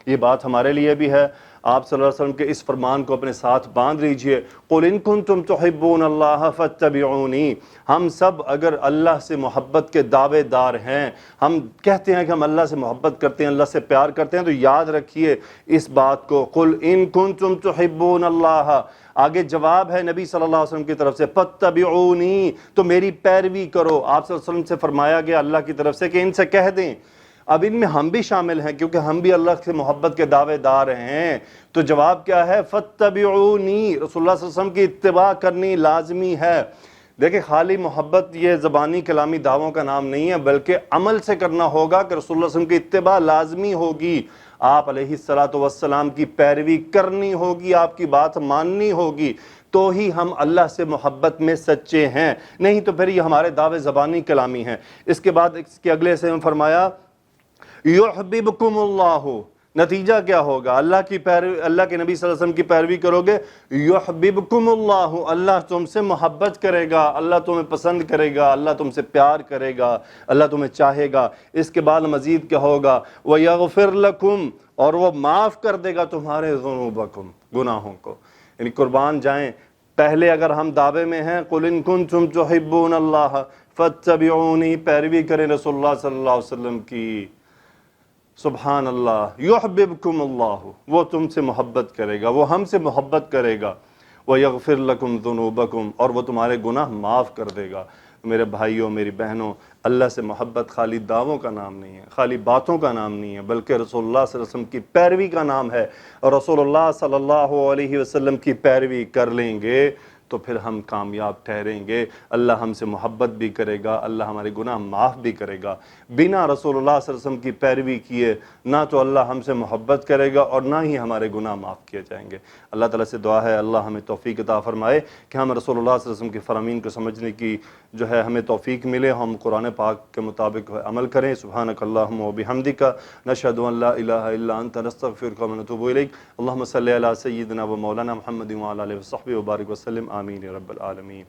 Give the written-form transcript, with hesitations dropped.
یہ بات ہمارے لیے بھی ہے۔ آپ صلی اللہ علیہ وسلم کے اس فرمان کو اپنے ساتھ باندھ لیجئے، قُلْ إِن كُنتُمْ تُحِبُّونَ اللَّهَ فَاتَّبِعُونِي۔ ہم سب اگر اللہ سے محبت کے دعوے دار ہیں، ہم کہتے ہیں کہ ہم اللہ سے محبت کرتے ہیں، اللہ سے پیار کرتے ہیں، تو یاد رکھیے اس بات کو، قُلْ إِن كُنتُمْ تُحِبُّونَ اللَّهَ۔ آگے جواب ہے نبی صلی اللہ علیہ وسلم کی طرف سے، فَاتَّبِعُونِي، تو میری پیروی کرو۔ آپ صلی اللہ علیہ وسلم سے فرمایا گیا اللہ کی طرف سے کہ ان سے کہہ دیں۔ اب ان میں ہم بھی شامل ہیں کیونکہ ہم بھی اللہ سے محبت کے دعوے دار ہیں، تو جواب کیا ہے؟ فَاتَّبِعُونِی، رسول اللہ صلی اللہ علیہ وسلم کی اتباع کرنی لازمی ہے۔ دیکھیں خالی محبت یہ زبانی کلامی دعووں کا نام نہیں ہے، بلکہ عمل سے کرنا ہوگا کہ رسول اللہ صلی اللہ علیہ وسلم کی اتباع لازمی ہوگی، آپ علیہ السلام کی پیروی کرنی ہوگی، آپ کی بات ماننی ہوگی، تو ہی ہم اللہ سے محبت میں سچے ہیں، نہیں تو پھر یہ ہمارے دعوے زبانی کلامی ہیں۔ اس کے بعد اس کے اگلے سے فرمایا یحببکم اللہ، نتیجہ کیا ہوگا؟ اللہ کے نبی صلی اللہ علیہ وسلم کی پیروی کرو گے، یحببکم اللہ، اللہ تم سے محبت کرے گا، اللہ تمہیں پسند کرے گا، اللہ تم سے پیار کرے گا، اللہ تمہیں چاہے گا۔ اس کے بعد مزید کیا ہوگا؟ وَيَغْفِرْ لَكُمْ، اور وہ معاف کر دے گا تمہارے ذنوبکم، گناہوں کو۔ یعنی قربان جائیں، پہلے اگر ہم دعوے میں ہیں قُلْ إِن كُنتُمْ تُحِبُّونَ اللَّهَ فَاتَّبِعُونِی، پیروی کریں رسول اللہ صلی اللہ علیہ وسلم کی، سبحان اللہ، یحببکم اللہ، وہ تم سے محبت کرے گا، وہ ہم سے محبت کرے گا، وَيَغْفِرْ لَكُمْ ذُنُوبَكُمْ، اور وہ تمہارے گناہ معاف کر دے گا۔ میرے بھائیوں، میری بہنوں، اللہ سے محبت خالی دعووں کا نام نہیں ہے، خالی باتوں کا نام نہیں ہے، بلکہ رسول اللہ صلی اللہ علیہ وسلم کی پیروی کا نام ہے، اور رسول اللہ صلی اللہ علیہ وسلم کی پیروی کر لیں گے تو پھر ہم کامیاب ٹھہریں گے، اللہ ہم سے محبت بھی کرے گا، اللہ ہمارے گناہ معاف بھی کرے گا۔ بنا رسول اللہ صلی اللہ علیہ وسلم کی پیروی کیے نہ تو اللہ ہم سے محبت کرے گا اور نہ ہی ہمارے گناہ معاف کیے جائیں گے۔ اللہ تعالیٰ سے دعا ہے اللہ ہمیں توفیق عطا فرمائے کہ ہم رسول اللہ صلی اللہ علیہ وسلم کے فرامین کو سمجھنے کی ہمیں توفیق ملے، ہم قرآن پاک کے مطابق عمل کریں۔ سبحانک اللہم و بحمدک، نشہد ان لا الہ الا انت، نستغفرک و نتوب الیک۔ اللہم صلی علی سیدنا و مولانا محمد وعلی آلہ وصحبہ وبارک وسلم، آمین یا رب العالمین۔